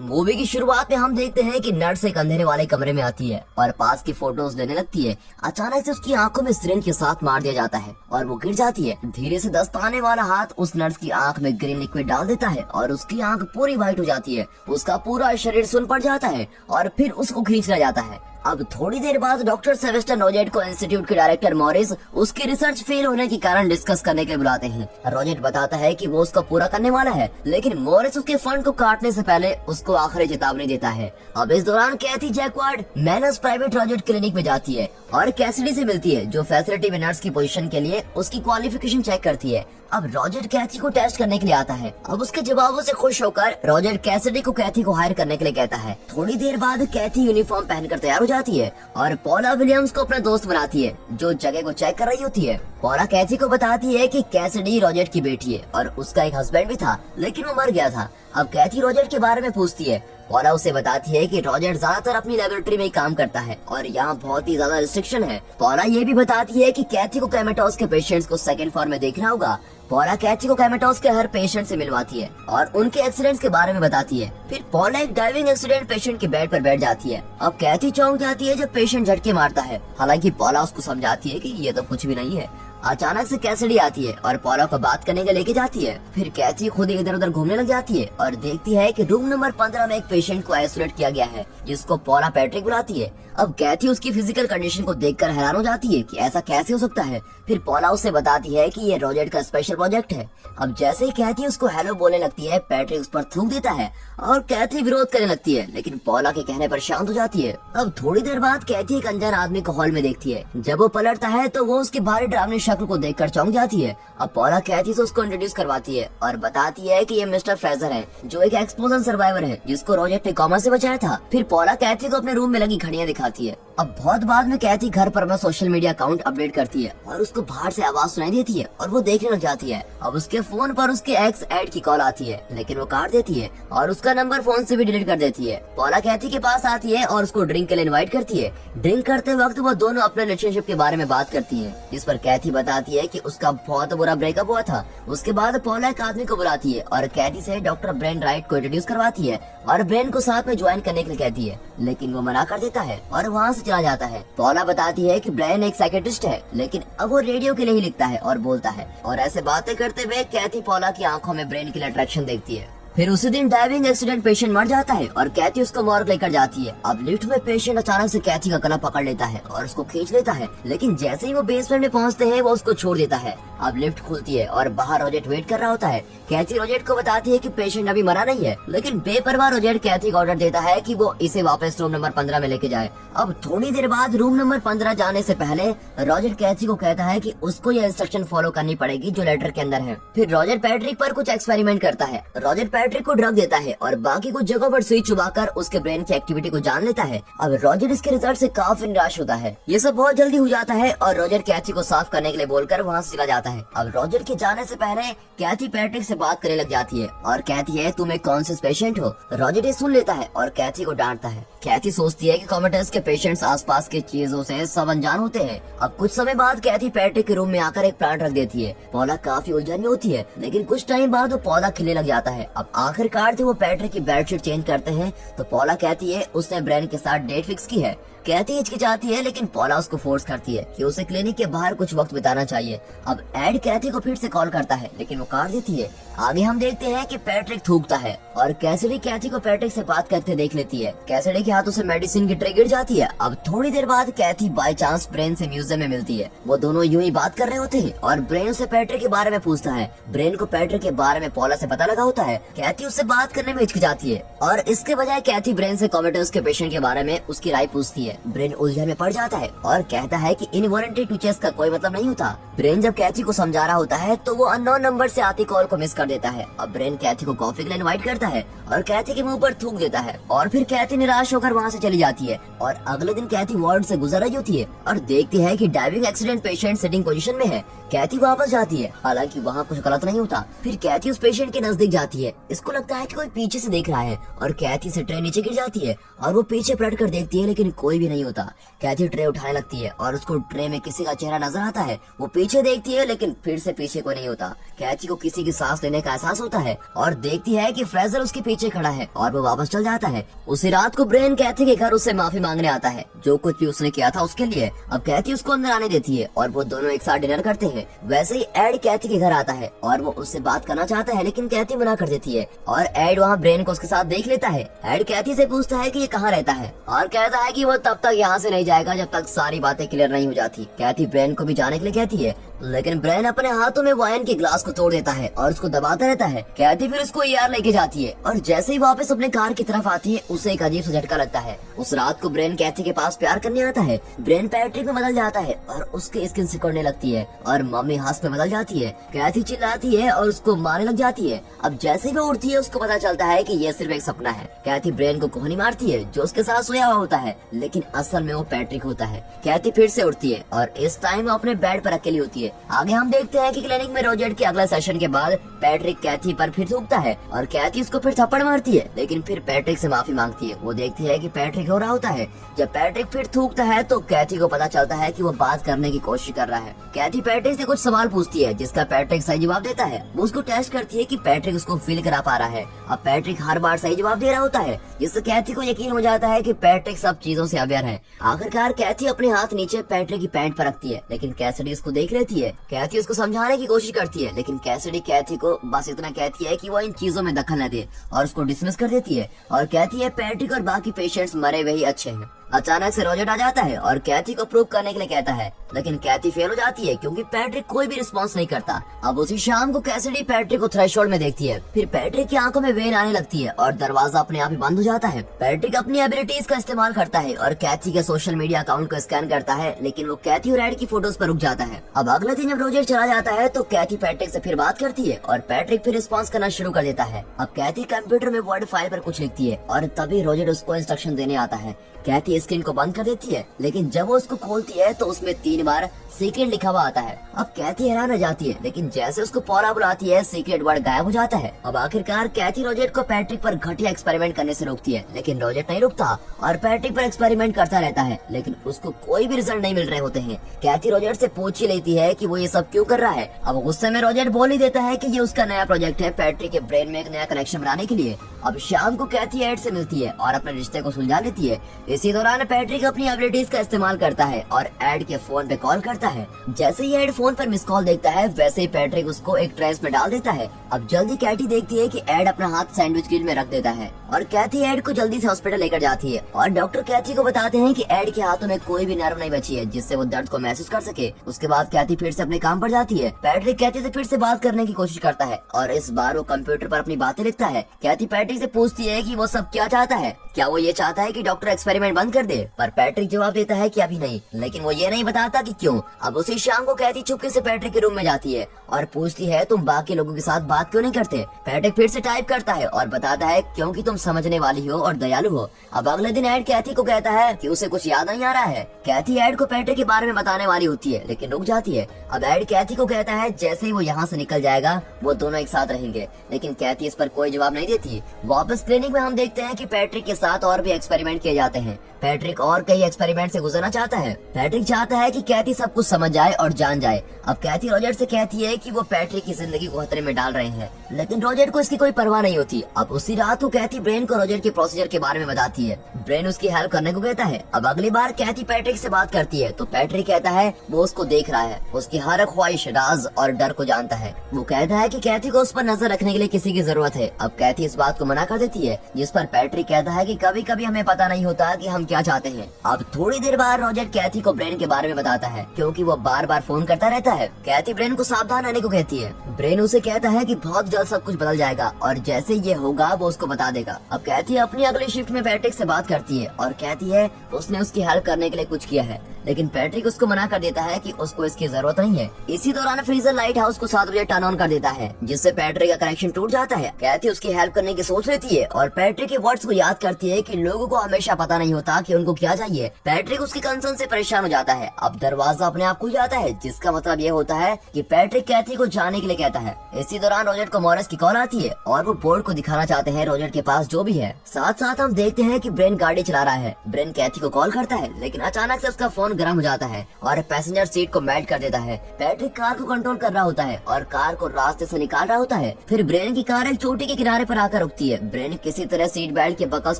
Movie की शुरुआत में हम देखते हैं कि नर्स एक अंधेरे वाले कमरे में आती है और पास की फोटोज लेने लगती है। अचानक से उसकी आंखों में सिरिंज के साथ मार दिया जाता है और वो गिर जाती है। धीरे से दस्ताने वाला हाथ उस नर्स की आंख में ग्रीन लिक्विड डाल देता है और उसकी आंख पूरी व्हाइट हो जाती है। उसका पूरा शरीर सुन पड़ जाता है और फिर उसको खींच लिया जाता है। अब थोड़ी देर बाद डॉक्टर सेवेस्टर रोजेट को इंस्टीट्यूट के डायरेक्टर मॉरिस उसकी रिसर्च फेल होने के कारण डिस्कस करने के लिए बुलाते हैं। रोजेट बताता है कि वो उसका पूरा करने वाला है, लेकिन मॉरिस उसके फंड को काटने से पहले उसको आखिरी चेतावनी देता है। अब इस दौरान कैथी जैकवार्ड मैनस प्राइवेट रोजेट क्लिनिक में जाती है और कैसिडी से मिलती है, जो फैसिलिटी में नर्स की पोजीशन के लिए उसकी क्वालिफिकेशन चेक करती है। अब रोजेट कैथी को टेस्ट करने के लिए आता है। अब उसके जवाबों से खुश होकर रोजेट कैसिडी को कैथी को हायर करने के लिए कहता है। थोड़ी देर बाद कैथी यूनिफॉर्म पहनकर तैयार हो जाती है और पॉला विलियम्स को अपना दोस्त बनाती है, जो जगह को चेक कर रही होती है। पॉला कैथी को बताती है कि कैसिडी रोजेट की बेटी है और उसका एक हस्बैंड भी था, लेकिन वो मर गया था। अब कैथी रोजेट के बारे में पूछती है। पॉला उसे बताती है कि रोजेट ज्यादातर अपनी लेबोरेटरी में ही काम करता है और यहाँ बहुत ही ज्यादा रिस्ट्रिक्शन है। पॉला ये भी बताती है कि कैथी को कैमेटोस के पेशेंट्स को सेकंड फ्लोर में देखना होगा। पॉला कैथी को कैमेटोस के हर पेशेंट से मिलवाती है और उनके एक्सीडेंट्स के बारे में बताती है। फिर पॉला एक डाइविंग एक्सीडेंट पेशेंट के बेड पर बैठ जाती है। अब कैथी चौंक जाती है जब पेशेंट झटके मारता है। हालांकि पॉला उसको समझाती है कि ये तो कुछ भी नहीं है। अचानक से कैसिडी आती है और पॉला को बात करने के लेके जाती है। फिर कैथी खुद इधर उधर घूमने लग जाती है और देखती है कि रूम नंबर 15 में एक पेशेंट को आइसोलेट किया गया है, जिसको पॉला पैट्रिक बुलाती है। अब कैथी उसकी फिजिकल कंडीशन को देखकर हैरान हो जाती है कि ऐसा कैसे हो सकता है। फिर पॉला उसे बताती है कि ये रोजेट का स्पेशल प्रोजेक्ट है। अब जैसे ही कैथी उसको हेलो बोलने लगती है, पैट्रिक उस पर थूक देता है और कैथी विरोध करने लगती है, लेकिन पॉला के कहने पर शांत हो जाती है। अब थोड़ी देर बाद कैथी एक अनजान आदमी को हॉल में देखती है। जब वो पलटता है तो वो उसकी भारी डरावनी शक्ल को देखकर चौंक जाती है। अब पॉला कैथी से उसको इंट्रोड्यूस करवाती है और बताती है कि ये मिस्टर फ्रेजर है, जो एक एक्सप्लोजन सर्वाइवर है, जिसको रोजेट ने कोमा से बचाया था। फिर पॉला कैथी को अपने रूम में लगी घड़ियां दिखाती है। अब बहुत बाद में कैथी घर पर अपना सोशल मीडिया अकाउंट अपडेट करती है और उसको बाहर से आवाज सुनाई देती है और वो देखने लग जाती है। अब उसके फोन पर उसके एक्स ऐड की कॉल आती है, लेकिन वो काट देती है और उसका नंबर फोन से भी डिलीट कर देती है। पॉला कैथी के पास आती है और उसको ड्रिंक के लिए इनवाइट करती है। ड्रिंक करते वक्त वो दोनों अपने रिलेशनशिप के बारे में बात करती है, जिस पर कैथी बताती है कि उसका बहुत बुरा ब्रेकअप हुआ था। उसके बाद पॉला एक आदमी को बुलाती है और कैथी से डॉक्टर ब्रेन राइट को इंट्रोड्यूस करवाती है और ब्रेन को साथ में ज्वाइन करने के लिए कहती है, लेकिन वो मना कर देता है और वहाँ से चला जाता है। पॉला बताती है कि ब्रेन एक साइकियाट्रिस्ट है, लेकिन अब वो रेडियो के लिए ही लिखता है और बोलता है। और ऐसे बातें करते हुए कैथी पॉला की आंखों में ब्रेन के लिए अट्रैक्शन देखती है। फिर उसी दिन डाइविंग एक्सीडेंट पेशेंट मर जाता है और कैथी उसको मॉर्ग लेकर जाती है। अब लिफ्ट में पेशेंट अचानक से कैथी का गला पकड़ लेता है और उसको खींच लेता है, लेकिन जैसे ही वो बेसमेंट में पहुंचते हैं वो उसको छोड़ देता है। अब लिफ्ट खुलती है और बाहर रोजेट वेट कर रहा होता है। कैथी रोजेट को बताती है कि पेशेंट अभी मरा नहीं है, लेकिन बेपरवाह रोजेट कैथी को ऑर्डर देता है कि वो इसे वापस रूम नंबर 15 में लेके जाए। अब थोड़ी देर बाद रूम नंबर 15 जाने से पहले रोजेट कैथी को कहता है कि उसको ये इंस्ट्रक्शन फॉलो करनी पड़ेगी जो लेटर के अंदर है। फिर रोजेट पैट्रिक पर कुछ एक्सपेरिमेंट करता है। रोजेट पैट्रिक को ड्रग देता है और बाकी कुछ जगहों पर सुई चुबाकर उसके ब्रेन की एक्टिविटी को जान लेता है। अब रोजेट इसके रिजल्ट से काफी निराश होता है। ये सब बहुत जल्दी हो जाता है और रोजेट कैथी को साफ करने के लिए बोलकर वहाँ से चला जाता है। अब रोजेट के जाने से पहले कैथी पैट्रिक से बात करने लग जाती है और कहती है, तुम एक कॉन्शियस पेशेंट हो। रोजेट ये सुन लेता है और कैथी को डांटता है। कैथी सोचती है कि कोमेटस के पेशेंट्स आसपास की चीजों से सब अनजान होते हैं। अब कुछ समय बाद कैथी पैट्रिक के रूम में आकर एक प्लांट रख देती है। पौधा काफी उलझन में होती है, लेकिन कुछ टाइम बाद वो पौधा खिलने लग जाता है। अब आखिरकार जब वो पैट्रिक की बेडशीट चेंज करते हैं तो पौला कहती है उसने ब्रेन के साथ डेट फिक्स की है। कैथी हिचकिचाती है, लेकिन पौला उसको फोर्स करती है कि उसे क्लिनिक के बाहर कुछ वक्त बिताना चाहिए। अब एड कैथी को फिर से कॉल करता है, लेकिन वो काट देती है। आगे हम देखते हैं कि पैट्रिक थूकता है और कैसिडी कैथी को पैट्रिक से बात करते देख लेती है। कैसिडी के हाथों से मेडिसिन की ट्रे गिर जाती है। अब थोड़ी देर बाद कैथी बाय चांस ब्रेन से म्यूजियम में मिलती है। वो दोनों यूं ही बात कर रहे होते हैं और ब्रेन से पैट्रिक के बारे में पूछता है। ब्रेन को पैट्रिक के बारे में पौला से पता लगा होता है। कैथी उससे बात करने में हिचकिचाती है और इसके बजाय कैथी ब्रेन से कोमेटस के पेशेंट के बारे में उसकी राय पूछती है। ब्रेन उलझन में पड़ जाता है और कहता है कि इनवॉलंटरी ट्विचेस का कोई मतलब नहीं होता। ब्रेन जब कैथी को समझा रहा होता है तो वो अननोन नंबर से आती कॉल को मिस कर देता है। अब ब्रेन कैथी को कॉफी के लिए इनवाइट करता है और कैथी के मुंह पर थूक देता है और फिर कैथी निराश होकर वहाँ से चली जाती है। और अगले दिन कैथी वार्ड से गुजर रही होती है और देखती है कि diving accident patient sitting position में है। कैथी वापस जाती है, हालांकि वहाँ कुछ गलत नहीं होता। फिर कैथी उस पेशेंट के नजदीक जाती है। इसको लगता है कि कोई पीछे से देख रहा है और कैथी से ट्रे नीचे गिर जाती है और वो पीछे पलट कर देखती है लेकिन कोई भी नहीं होता। कैथी ट्रे उठाने लगती है और उसको ट्रे में किसी का चेहरा नजर आता है। वो पीछे देखती है लेकिन फिर से पीछे कोई नहीं होता। कैथी को किसी की सांस लेने का एहसास होता है और देखती है कि फ्रेजर उसके पीछे खड़ा है और वो वापस चल जाता है। उसी रात को ब्रेन कैथी के घर उससे माफी मांगने आता है जो कुछ भी उसने किया था उसके लिए। अब कैथी उसको अंदर आने देती है और वो दोनों एक साथ डिनर करते हैं। वैसे ही एड कैथी के घर आता है और वो उससे बात करना चाहता है लेकिन कैथी मना कर देती है और एड वहाँ ब्रेन को उसके साथ देख लेता है। एड कैथी से पूछता है कि ये कहाँ रहता है और कहता है कि वो तब तक यहाँ से नहीं जाएगा जब तक सारी बातें क्लियर नहीं हो जाती। कैथी ब्रेन को भी जाने के लिए कहती है लेकिन ब्रेन अपने हाथों में वाइन के ग्लास को तोड़ देता है और उसको दबाता रहता है। कैथी फिर उसको ER लेके जाती है और जैसे ही वापस अपने कार की तरफ आती है उसे एक अजीब सा झटका लगता है। उस रात को ब्रेन कैथी के पास प्यार करने आता है। ब्रेन पैट्रिक में बदल जाता है और उसके स्किन सिकुड़ने लगती है और मम्मी हाथ में बदल जाती है। कैथी चिल्लाती है और उसको मारने लग जाती है। अब जैसे ही वो उठती है उसको पता चलता है कि ये सिर्फ एक सपना है। कैथी ब्रेन को कोहनी मारती है जो उसके साथ सोया हुआ होता है लेकिन असल में वो पैट्रिक होता है। कैथी फिर से उठती है और इस टाइम वो अपने बेड पर अकेली होती है। आगे हम देखते हैं कि क्लिनिक में रोजेट के अगला सेशन के बाद पैट्रिक कैथी पर फिर थूकता है और कैथी उसको फिर थप्पड़ मारती है लेकिन फिर पैट्रिक से माफी मांगती है। वो देखती है कि पैट्रिक हो रहा होता है। जब पैट्रिक फिर थूकता है तो कैथी को पता चलता है कि वो बात करने की कोशिश कर रहा है। कैथी पैट्रिक से कुछ सवाल पूछती है जिसका पैट्रिक सही जवाब देता है। वो उसको टेस्ट करती है कि पैट्रिक उसको फील करा पा रहा है। अब पैट्रिक हर बार सही जवाब दे रहा होता है जिससे कैथी को यकीन हो जाता है कि पैट्रिक सब चीजों से अवेयर है। आखिरकार कैथी अपने हाथ नीचे पैट्रिक की पैंट पर रखती है लेकिन कैसिडी उसको देख लेती है। कैथी उसको समझाने की कोशिश करती है लेकिन कैसिडी कैथी को बस इतना कहती है कि वो इन चीजों में दखल न दे और उसको डिसमिस कर देती है और कहती है पैट्रिक और बाकी पेशेंट्स मरे हुए ही अच्छे हैं। अचानक से रोजेट आ जाता है और कैथी को प्रूव करने के लिए कहता है लेकिन कैथी फेल हो जाती है क्योंकि पैट्रिक कोई भी रिस्पांस नहीं करता। अब उसी शाम को कैसिडी पैट्रिक को थ्रेशोल्ड में देखती है। फिर पैट्रिक की आंखों में वेन आने लगती है और दरवाजा अपने आप ही बंद हो जाता है। पैट्रिक अपनी एबिलिटीज का इस्तेमाल करता है और कैथी के सोशल मीडिया अकाउंट को स्कैन करता है लेकिन वो कैथी और एड की फोटोज पर रुक जाता है। अब अगले दिन जब रोजेट चला जाता है तो कैथी पैट्रिक से फिर बात करती है और पैट्रिक फिर रिस्पॉन्स करना शुरू कर देता है। अब कैथी कंप्यूटर में वर्ड फाइल पर कुछ लिखती है और तभी रोजेट उसको इंस्ट्रक्शन देने आता है। कैथी स्क्रीन को बंद कर देती है लेकिन जब वो उसको खोलती है तो उसमें 3 बार सीक्रेट लिखा हुआ आता है। अब कैथी हैरान रह जाती है लेकिन जैसे उसको पौरा बुलाती है सीक्रेट वर्ड गायब हो जाता है। अब आखिरकार कैथी रोजेट को पैट्रिक पर घटिया एक्सपेरिमेंट करने से रोकती है लेकिन रोजेट नहीं रुकता और पैट्रिक पर एक्सपेरिमेंट करता रहता है लेकिन उसको कोई भी रिजल्ट नहीं मिल रहे होते हैं। कैथी रोजेट से पूछ ही लेती है कि वो ये सब क्यों कर रहा है। अब गुस्से में रोजेट बोल ही देता है कि ये उसका नया प्रोजेक्ट है पैट्रिक के ब्रेन में एक नया कनेक्शन बनाने के लिए। अब शाम को कैथी एड से मिलती है और अपने रिश्ते को सुलझा लेती है। इसी दौरान पैट्रिक अपनी एबिलिटीज का इस्तेमाल करता है और एड के फोन पे कॉल करता है। जैसे ही एड फोन पर मिस कॉल देखता है वैसे ही पैट्रिक उसको एक ट्रेस में डाल देता है। अब जल्दी कैथी देखती है कि एड अपना हाथ सैंडविच ग्रिल में रख देता है और कैथी एड को जल्दी से हॉस्पिटल लेकर जाती है और डॉक्टर कैथी को बताते हैं कि एड के हाथों में कोई भी नर्व नहीं बची है जिससे वो दर्द को महसूस कर सके। उसके बाद कैथी फिर से अपने काम पर जाती है। पैट्रिक कैथी से फिर से बात करने की कोशिश करता है और इस बार वो कंप्यूटर पर अपनी बातें लिखता है। कैथी पैट्रिक से पूछती है कि वो सब क्या चाहता है, क्या वो ये चाहता है कि डॉक्टर एक्सपेरिमेंट बंद कर दे, पर पैट्रिक जवाब देता है कि अभी नहीं, लेकिन वो ये नहीं बताता कि क्यों। अब उसी शाम को कैथी चुपके से पैट्रिक के रूम में जाती है और पूछती है तुम बाकी लोगों के साथ बात क्यों नहीं करते। पैट्रिक फिर से टाइप करता है और बताता है क्योंकि तुम समझने वाली हो और दयालु हो। अब अगले दिन एड कैथी को कहता है कि उसे कुछ याद नहीं आ रहा है। कैथी एड को पैट्रिक के बारे में बताने वाली होती है लेकिन रुक जाती है। अब एड कैथी को कहता है जैसे ही वो यहाँ से निकल जाएगा वो दोनों एक साथ रहेंगे, लेकिन कैथी इस पर कोई जवाब नहीं देती। वापस क्लिनिक में हम देखते हैं कि पैट्रिक के साथ और भी एक्सपेरिमेंट किए जाते हैं। पैट्रिक और कई एक्सपेरिमेंट से गुजरना चाहता है। पैट्रिक चाहता है कि कैथी सब कुछ समझ जाए और जान जाए। अब कैथी रोजेट से कहती है कि वो पैट्रिक की जिंदगी को खतरे में डाल रहे हैं, लेकिन रोजेट को इसकी कोई परवाह नहीं होती। अब उसी रात को कैथी ब्रेन को रोजेट के प्रोसीजर के बारे में बताती है। ब्रेन उसकी हेल्प करने को कहता है। अब अगली बार कैथी पैट्रिक से बात करती है तो पैट्रिक कहता है वो उसको देख रहा है, उसकी हर ख्वाहिश, राज और डर को जानता है। वो कहता है कि कैथी को उस पर नजर रखने के लिए किसी की जरूरत है। अब कैथी इस बात को मना कर देती है, जिस पर पैट्रिक कहता है कि कभी कभी हमें पता नहीं होता कि हम क्या चाहते हैं। अब थोड़ी देर बाद रोजेट कैथी को ब्रेन के बारे में बताता है क्योंकि वो बार बार फोन करता रहता है। कैथी ब्रेन को सावधान रहने को कहती है। ब्रेन उसे कहता है कि बहुत जल्द सब कुछ बदल जाएगा और जैसे ये होगा वो उसको बता देगा। अब कैथी अपनी अगली शिफ्ट में पैट्रिक से बात करती है और कहती है उसने उसकी हेल्प करने के लिए कुछ किया है, लेकिन पैट्रिक उसको मना कर देता है कि उसको इसकी जरूरत नहीं है। इसी दौरान फ्रीजर लाइट हाउस को 7 बजे टर्न ऑन कर देता है, जिससे पैट्रिक का कनेक्शन टूट जाता है। कैथी उसकी हेल्प करने की सोच लेती है और पैट्रिक के वर्ड्स को याद करती है कि लोगों को हमेशा पता नहीं होता कि उनको क्या चाहिए। पैट्रिक उसकी कंसर्न से परेशान हो जाता है। अब दरवाजा अपने आप खुल जाता है, जिसका मतलब ये होता है कि पैट्रिक कैथी को जाने के लिए कहता है। इसी दौरान रोजर को मॉरिस की कॉल आती है और वो बोर्ड को दिखाना चाहते हैं रोजर के पास जो भी है। साथ साथ हम देखते हैं कि ब्रेन गाड़ी चला रहा है। ब्रेन कैथी को कॉल करता है, लेकिन अचानक से उसका फोन गर्म हो जाता है और पैसेंजर सीट को मेल्ट कर देता है। पैट्रिक कार को कंट्रोल कर रहा होता है और कार को रास्ते से निकाल रहा होता है। फिर ब्रेन की कार एक चोटी के किनारे पर आकर रुकती है। ब्रेन किसी तरह सीट बेल्ट के बकल्स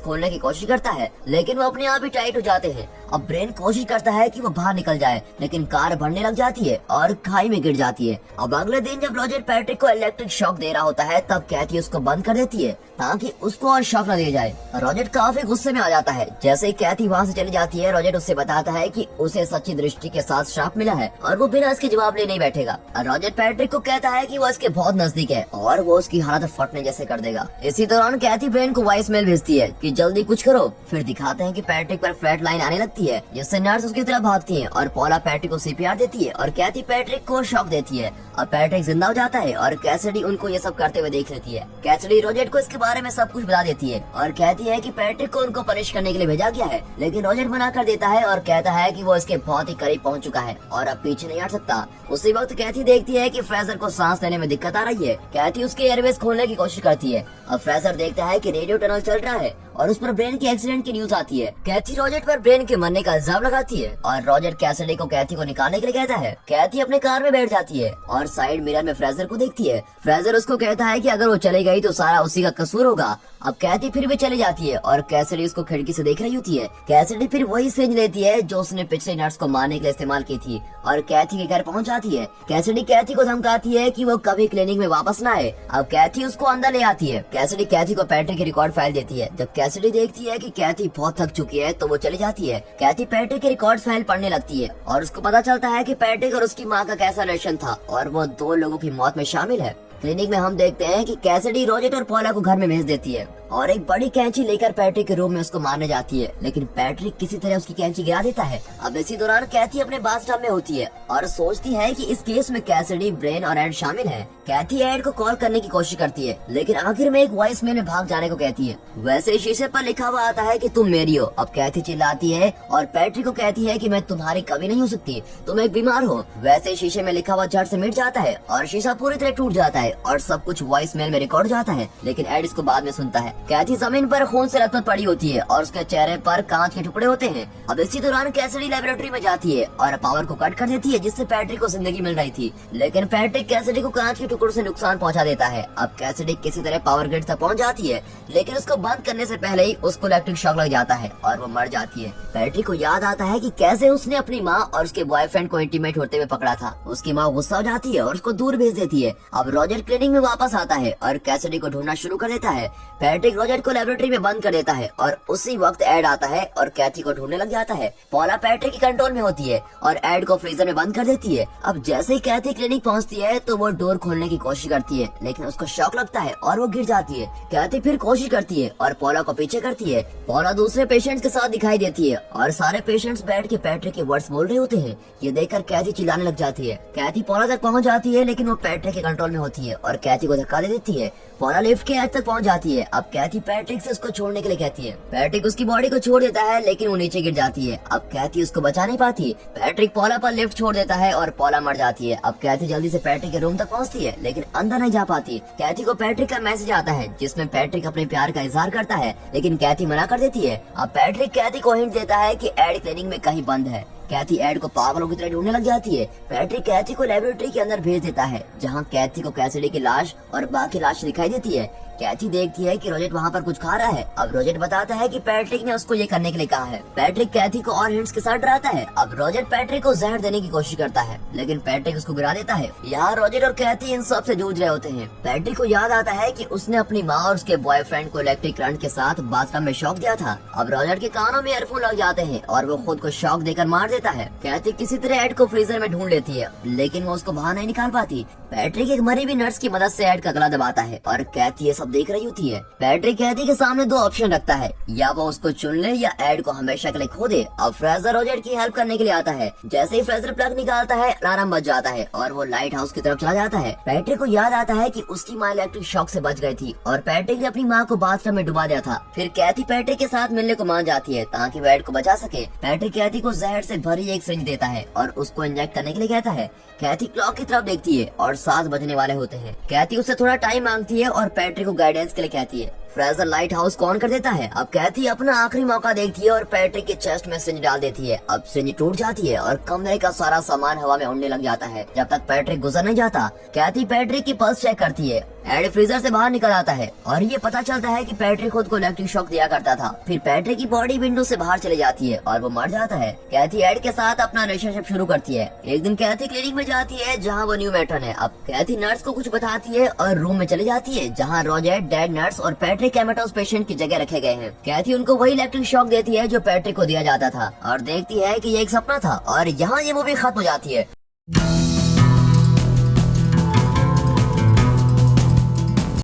खोलने की कोशिश करता है, लेकिन वो अपने आप ही टाइट हो जाते हैं। अब ब्रेन कोशिश करता है कि वो बाहर निकल जाए, लेकिन कार बढ़ने लग जाती है और खाई में गिर जाती है। अब अगले दिन जब रोजर पैट्रिक को इलेक्ट्रिक शॉक दे रहा होता है, तब कैथी उसको बंद कर देती है ताकि उसको और शॉक न दिया जाए। रोजर काफी गुस्से में आ जाता है। जैसे ही कैथी वहाँ से चली जाती है, रोजर उससे बताता है कि उसे सच्ची दृष्टि के साथ श्राप मिला है और वो बिना इसके जवाब ले नहीं बैठेगा। रोजर पैट्रिक को कहता है कि वो इसके बहुत नजदीक है और वो उसकी हालत फटने जैसे कर देगा। इसी दौरान कैथी ब्रेन को वॉइस मेल भेजती है कि जल्दी कुछ करो। फिर दिखाते हैं कि पैट्रिक पर फ्लैट लाइन आने लगती है, जिससे नर्स उसकी तरफ भागती है और पॉला पैट्रिक को सीपीआर देती है और कैथी पैट्रिक को शॉक देती है। और पैट्रिक जिंदा हो जाता है और कैसिडी उनको ये सब करते हुए देख लेती है। कैसिडी रोजर को इसके बारे में सब कुछ बता देती है और कहती है कि पैट्रिक को उनको पनिश करने के लिए भेजा गया है, लेकिन रोजर मना कर देता है और कहता है कि वो इसके बहुत ही करीब पहुंच चुका है और अब पीछे नहीं हट सकता। उसी वक्त कैथी देखती है कि फ्रेजर को सांस लेने में दिक्कत आ रही है। कैथी उसके एयरवेज खोलने की कोशिश करती है। अब फ्रेजर देखता है कि रेडियो टनल चल रहा है और उस पर ब्रेन के एक्सीडेंट की न्यूज आती है। कैथी रोजर पर ब्रेन के मरने का इल्जाम लगाती है और रोजर कैसिडी को कैथी को निकालने के लिए कहता है। कैथी अपने कार में बैठ जाती है और साइड मिरर में फ्रेजर को देखती है। फ्रेजर उसको कहता है कि अगर वो चली गई तो सारा उसी का कसूर होगा। अब कैथी फिर भी चली जाती है और कैसिडी उसको खिड़की से देख रही होती है। कैसिडी फिर वही सेंज लेती है जो उसने पिछले नर्स को मारने के लिए इस्तेमाल की थी और कैथी के घर पहुंच जाती है। कैसिडी कैथी को धमकाती है कि वो कभी क्लिनिक में वापस न आए। अब कैथी उसको अंदर ले आती है। कैसिडी कैथी को पैट्रिक की रिकॉर्ड फाइल देती है। जब कैसिडी देखती है कि कैथी बहुत थक चुकी है तो वो चली जाती है। कैथी पैट्रिक की रिकॉर्ड फाइल पढ़ने लगती है और उसको पता चलता है कि पैट्रिक और उसकी माँ का कैसा रिलेशन था और वो 2 लोगों की मौत में शामिल है। क्लिनिक में हम देखते हैं कि कैसिडी रोजर और पॉला को घर में भेज देती है और एक बड़ी कैंची लेकर पैट्रिक के रूम में उसको मारने जाती है, लेकिन पैट्रिक किसी तरह उसकी कैंची गिरा देता है। अब इसी दौरान कैथी अपने बाथटब में होती है और सोचती है कि इस केस में कैसिडी, ब्रेन और एड शामिल है। कैथी एड को कॉल करने की कोशिश करती है, लेकिन आखिर में एक वॉइस मेल में भाग जाने को कहती है। वैसे शीशे पर लिखा हुआ आता है कि तुम मेरी हो। अब कैथी चिल्लाती है और पैट्रिक को कहती है कि मैं तुम्हारी कभी नहीं हो सकती, तुम एक बीमार हो। वैसे शीशे में लिखा हुआ झट से मिट जाता है और शीशा पूरी तरह टूट जाता है और सब कुछ वॉइस मेल में रिकॉर्ड जाता है, लेकिन एड इसको बाद में सुनता है। कैथी जमीन पर खून से लथपथ पड़ी होती है और उसके चेहरे पर कांच के टुकड़े होते हैं। अब इसी दौरान कैसिडी लेबोरेटरी में जाती है और पावर को कट कर देती है, जिससे पैट्रिक को जिंदगी मिल रही थी, लेकिन पैट्रिक कैसिडी को कांच के टुकड़ों से नुकसान पहुंचा देता है। अब कैसिडी किसी तरह पावर ग्रिड तक पहुंच जाती है, लेकिन उसको बंद करने से पहले ही उसको इलेक्ट्रिक शॉक लग जाता है और वो मर जाती है। पैट्रिक को याद आता है कि कैसे उसने अपनी माँ और उसके बॉयफ्रेंड को इंटीमेट होते हुए पकड़ा था। उसकी माँ गुस्सा हो जाती है और उसको दूर भेज देती है। अब रोजर क्लिनिक में वापस आता है और कैसिडी को ढूंढना शुरू कर देता है। पैट्रिक रोजर को लेबोरेटरी में बंद कर देता है और उसी वक्त एड आता है और कैथी को ढूंढने लग जाता है। पॉला पैट्रिक की कंट्रोल में होती है और एड को फ्रीजर में बंद कर देती है। अब जैसे ही कैथी क्लिनिक पहुंचती है तो वो डोर खोलने की कोशिश करती है, लेकिन उसको शॉक लगता है और वो गिर जाती है। कैथी फिर कोशिश करती है और पॉला को पीछे करती है। पॉला दूसरे पेशेंट्स के साथ दिखाई देती है और सारे पेशेंट्स बैठ के पैट्रिक के वर्ड्स बोल रहे होते हैं। ये देखकर कैथी चिल्लाने लग जाती है। कैथी पॉला तक पहुंच जाती है, लेकिन वो पैट्रिक के कंट्रोल में होती है और कैथी को धक्का दे देती है। पॉला लिफ्ट के एज तक पहुंच जाती है। अब कैथी पैट्रिक से उसको छोड़ने के लिए कहती है। पैट्रिक उसकी बॉडी को छोड़ देता है, लेकिन वो नीचे गिर जाती है। अब कैथी उसको बचा नहीं पाती। पैट्रिक पॉला पर लिफ्ट छोड़ देता है और पॉला मर जाती है। अब कैथी जल्दी से पैट्रिक के रूम तक पहुंचती है, लेकिन अंदर नहीं जा पाती। कैथी को पैट्रिक का मैसेज आता है, जिसमें पैट्रिक अपने प्यार का इजहार करता है, लेकिन कैथी मना कर देती है। अब पैट्रिक कैथी को हिंट देता है कि एड क्लिनिक में कहीं बंद है। कैथी एड को पागलों की तरह ढूंढने लग जाती है। पैट्रिक कैथी को लेबोरेटरी के अंदर भेज देता है, जहां कैथी को कैसिडी की लाश और बाकी लाश दिखाई देती है। कैथी देखती है कि रोजेट वहाँ पर कुछ खा रहा है। अब रोजेट बताता है कि पैट्रिक ने उसको ये करने के लिए कहा है। पैट्रिक कैथी को और हिंट्स के साथ डराता है। अब रोजेट पैट्रिक को जहर देने की कोशिश करता है, लेकिन पैट्रिक उसको गिरा देता है। यहाँ रोजेट और कैथी इन सब से जूझ रहे होते हैं। पैट्रिक को याद आता है कि उसने अपनी माँ और उसके बॉयफ्रेंड को इलेक्ट्रिक करंट के साथ बाथटब में शॉक दिया था। अब रोजेट के कानों में ईयरफोन लग जाते हैं और वो खुद को शॉक देकर मार देता है। कैथी किसी तरह एड को फ्रीजर में ढूंढ लेती है, लेकिन वो उसको बाहर नहीं निकाल पाती। पैट्रिक एक मरी हुई नर्स की मदद से एड का गला दबाता है और कैथी ये सब अब देख रही होती है। पैट्रिक कैथी के सामने दो ऑप्शन रखता है, या वो उसको चुन ले या एड को हमेशा के लिए खो दे। अब फ्रेजर रोजेट की हेल्प करने के लिए आता है। जैसे ही फ्रेजर प्लग निकालता है अलार्म बज जाता है और वो लाइट हाउस की तरफ चला जाता है। पैट्रिक को याद आता है कि उसकी माँ इलेक्ट्रिक शॉक से बच गई थी और पैट्रिक ने अपनी माँ को बाथटब में डुबा दिया था। फिर कैथी पैट्रिक के साथ मिलने को मान जाती है ताकि वो एड को बचा सके। पैट्रिक कैथी को जहर से भरी एक सिरिंज देता है और उसको इंजेक्ट करने के लिए कहता है। कैथी क्लॉक की तरफ देखती है और 7 बजने वाले होते हैं। कैथी उससे थोड़ा टाइम मांगती है और पैट्रिक को गाइडेंस के लिए कहती है। फ्रेजर लाइट हाउस को ऑन कर देता है। अब कैथी अपना आखिरी मौका देखती है और पैट्रिक के चेस्ट में सिरिंज डाल देती है। अब सिरिंज टूट जाती है और कमरे का सारा सामान हवा में उड़ने लग जाता है। जब तक पैट्रिक गुजर नहीं जाता, कैथी पैट्रिक की पल्स चेक करती है। एड फ्रीजर से बाहर निकल आता है और ये पता चलता है कि पैट्रिक खुद को इलेक्ट्रिक शॉक दिया करता था। फिर पैट्रिक की बॉडी विंडो से बाहर चले जाती है और वो मर जाता है। कैथी एड के साथ अपना रिलेशनशिप शुरू करती है। एक दिन कैथी क्लिनिक में जाती है जहाँ वो न्यू मैट्रन है। अब कैथी नर्स को कुछ बताती है और रूम में चली जाती है जहाँ रोजेट, डेड नर्स और पैट्रिक कैमेटोस पेशेंट की जगह रखे गए हैं। कैथी उनको वही इलेक्ट्रिक शॉक देती है जो पैट्रिक को दिया जाता था और देखती है कि ये एक सपना था और यहाँ ये मूवी खत्म हो जाती है।